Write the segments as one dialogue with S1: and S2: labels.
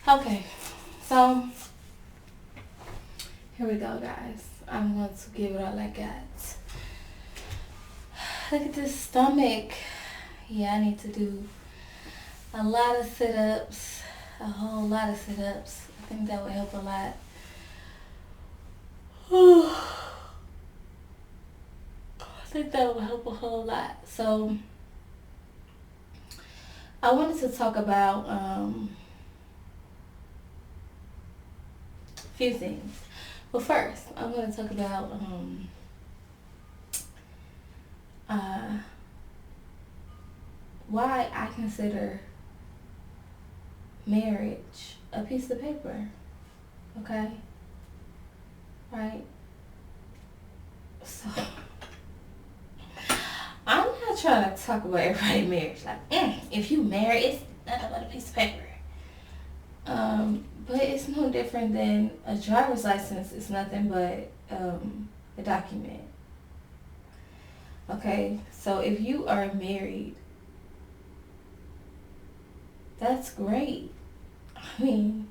S1: Okay, so here we go, guys. I'm going to give it all I got. Look at this stomach. Yeah, I need to do a lot of sit-ups, a whole lot of sit-ups. I think that would help a lot. I think that would help a whole lot. So I wanted to talk about a few things. But first, I'm going to talk about why I consider marriage a piece of paper. Okay? Right? So, I'm not trying to talk about everybody's marriage. Like, if you marry, it's nothing but a piece of paper. But it's no different than a driver's license. It's nothing but a document. Okay? So if you are married, that's great. I mean,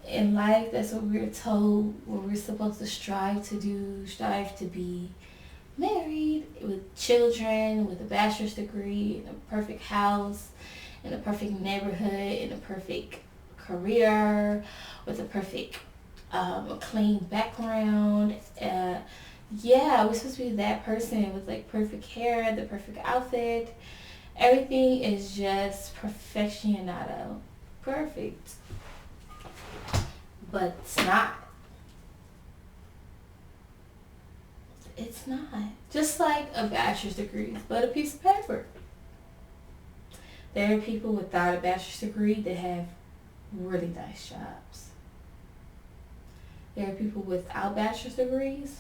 S1: in life, that's what we're told, what we're supposed to strive to do, strive to be married with children, with a bachelor's degree, in a perfect house, in a perfect neighborhood, in a perfect career, with a perfect clean background. Yeah, we're supposed to be that person with like perfect hair, the perfect outfit. Everything is just perfectionado. Perfect. But it's not. It's not. Just like a bachelor's degree, but a piece of paper. There are people without a bachelor's degree that have really nice jobs. There are people without bachelor's degrees.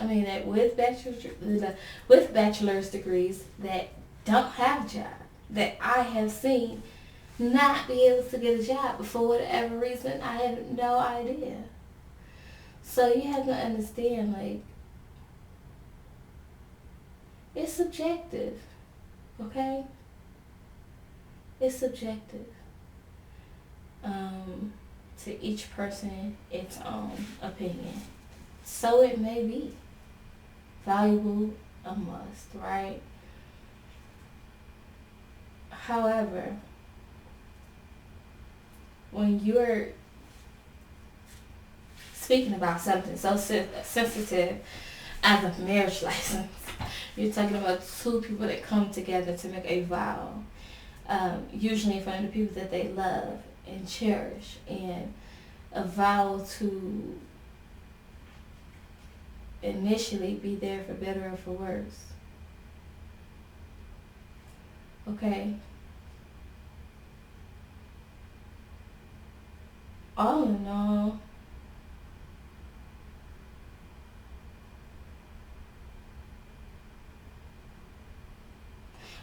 S1: I mean, that with bachelor's degrees that don't have jobs, that I have seen not be able to get a job for whatever reason. I have no idea. So you have to understand, like, it's subjective, okay? It's subjective. To each person, its own opinion. So it may be valuable, a must, right? However, when you're speaking about something so sensitive as a marriage license, you're talking about two people that come together to make a vow, usually in front of the people that they love and cherish, and a vow to initially be there for better or for worse. Okay? All in all,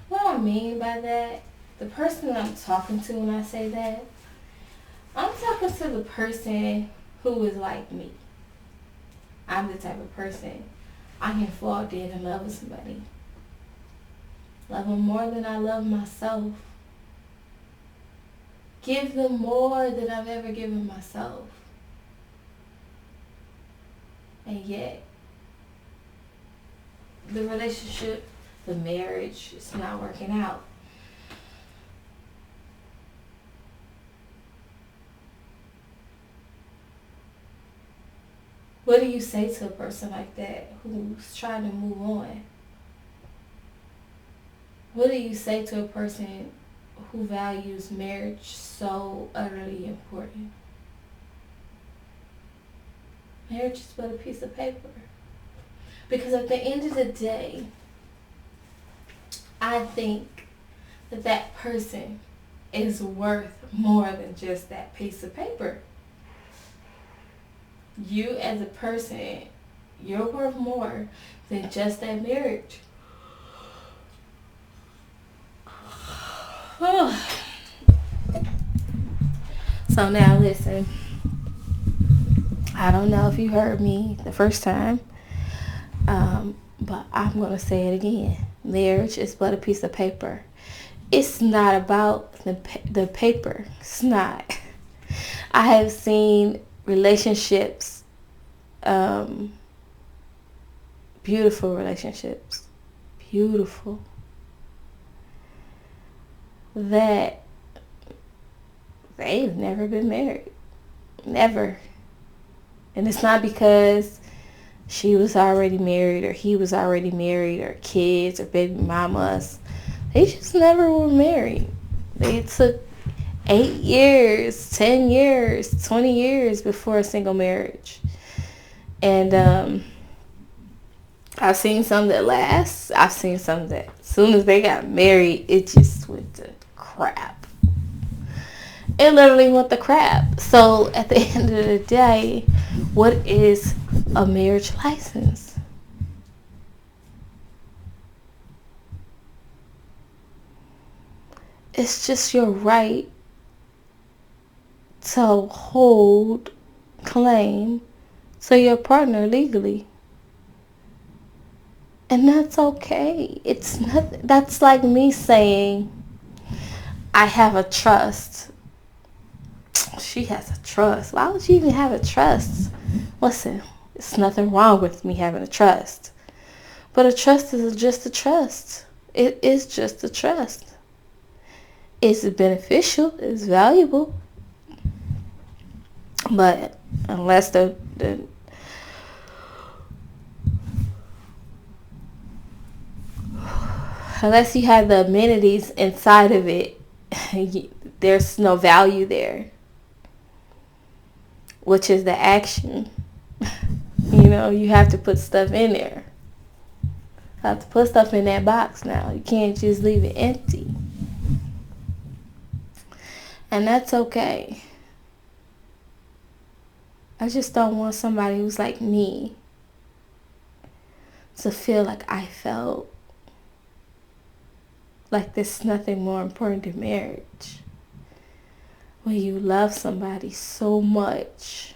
S1: what I mean by that, the person that I'm talking to when I say that, I'm talking to the person who is like me. I'm the type of person I can fall dead in love with somebody. Love them more than I love myself. Give them more than I've ever given myself. And yet, the relationship, the marriage, is not working out. What do you say to a person like that who's trying to move on? What do you say to a person who values marriage so utterly important? Marriage is but a piece of paper. Because at the end of the day, I think that that person is worth more than just that piece of paper. You as a person, you're worth more than just that marriage. So now listen, I don't know if you heard me the first time, but I'm going to say it again. Marriage is but a piece of paper. It's not about the paper. It's not. I have seen relationships, beautiful relationships, beautiful, that they've never been married. Never. And it's not because she was already married or he was already married or kids or baby mamas. They just never were married. They took 8 years, 10 years, 20 years before a single marriage. And I've seen some that last. I've seen some that as soon as they got married, it just went to crap. It literally went to crap. So at the end of the day, what is a marriage license? It's just your right to hold claim to your partner legally. And that's okay. It's not, that's like me saying I have a trust. She has a trust. Why would you even have a trust? Listen, there's nothing wrong with me having a trust. But a trust is just a trust. It is just a trust. It's beneficial. It's valuable. But unless unless you have the amenities inside of it, there's no value there. Which is the action. You have to put stuff in there. You have to put stuff in that box now. You can't just leave it empty. And that's okay. I just don't want somebody who's like me to feel like I felt. Like there's nothing more important than marriage. When you love somebody so much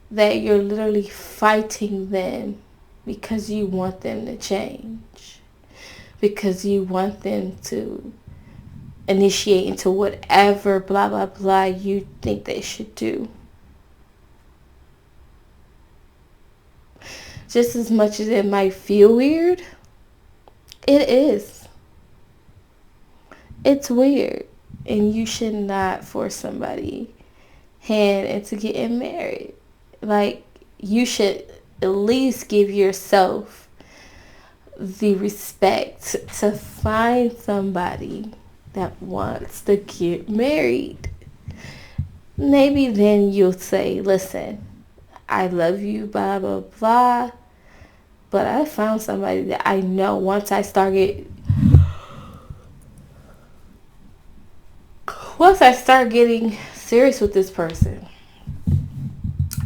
S1: that you're literally fighting them because you want them to change. Because you want them to initiate into whatever blah, blah, blah you think they should do. Just as much as it might feel weird, it is. It's weird. And you should not force somebody's hand into getting married. Like, you should at least give yourself the respect to find somebody that wants to get married. Maybe then you'll say, listen, I love you, blah, blah, blah. But I found somebody that I know once I start getting serious with this person,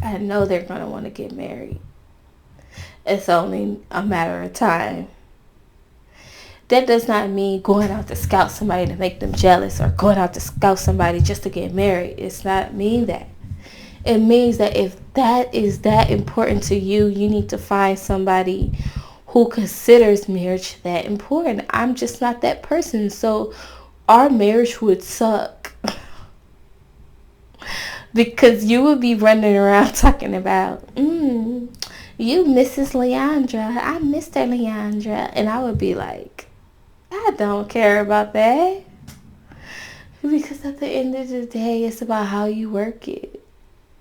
S1: I know they're going to want to get married. It's only a matter of time. That does not mean going out to scout somebody to make them jealous or going out to scout somebody just to get married. It's not mean that. It means that if that is that important to you, you need to find somebody who considers marriage that important. I'm just not that person. So our marriage would suck. Because you would be running around talking about, you Mrs. Leandra, I'm Mr. Leandra. And I would be like, I don't care about that. Because at the end of the day, it's about how you work it.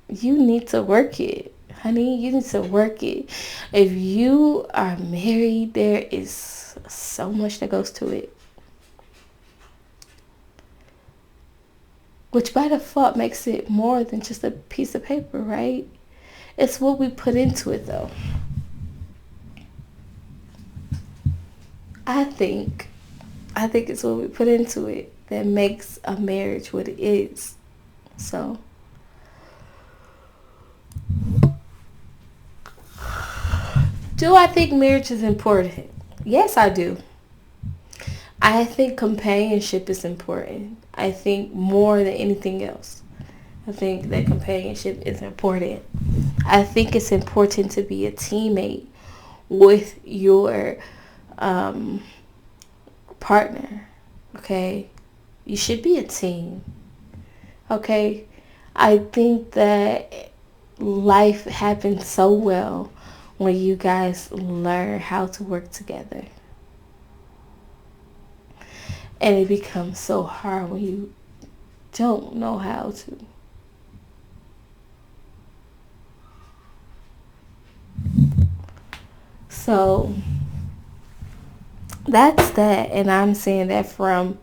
S1: You need to work it. Honey, you need to work it. If you are married, there is so much that goes to it. Which by default makes it more than just a piece of paper, right? It's what we put into it, though. I think it's what we put into it that makes a marriage what it is. So, do I think marriage is important? Yes, I do. I think companionship is important. I think more than anything else. I think that companionship is important. I think it's important to be a teammate with your um, partner. Okay, you should be a team. Okay, I think that life happens so well when you guys learn how to work together. And it becomes so hard when you don't know how to. So that's that. And I'm saying that from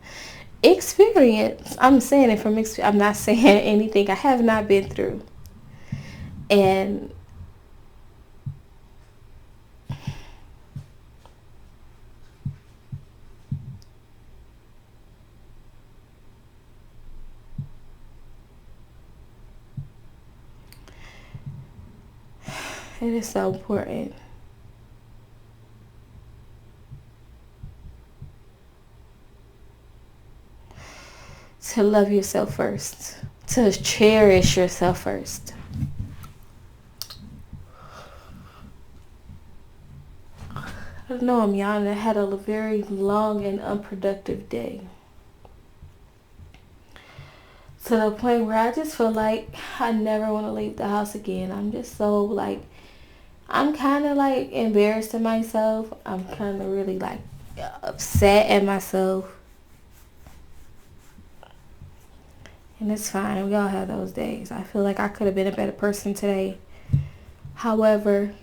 S1: experience. I'm saying it from experience. I'm not saying anything I have not been through. And it is so important to love yourself first, to cherish yourself first. I don't know, I'm yawning. I had a very long and unproductive day. To the point where I just feel like I never want to leave the house again. I'm just so like, I'm kind of like embarrassed of myself. I'm kind of really like upset at myself. And it's fine. We all have those days. I feel like I could have been a better person today. However,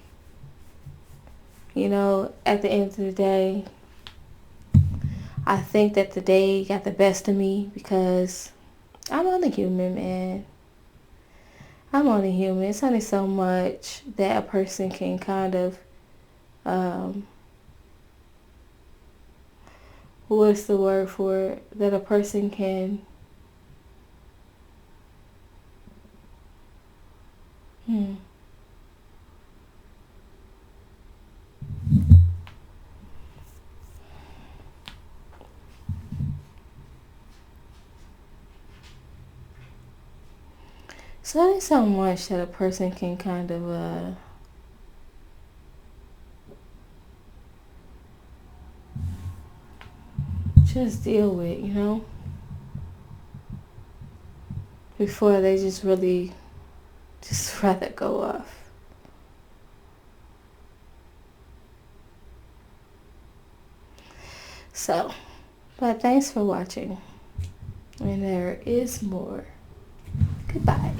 S1: at the end of the day, I think that the day got the best of me because I'm only human, man. I'm only human. It's only so much that a person can kind of, what's the word for it? That a person can, So there's so much that a person can kind of just deal with, before they just really just rather go off. So, but thanks for watching. And there is more. Goodbye.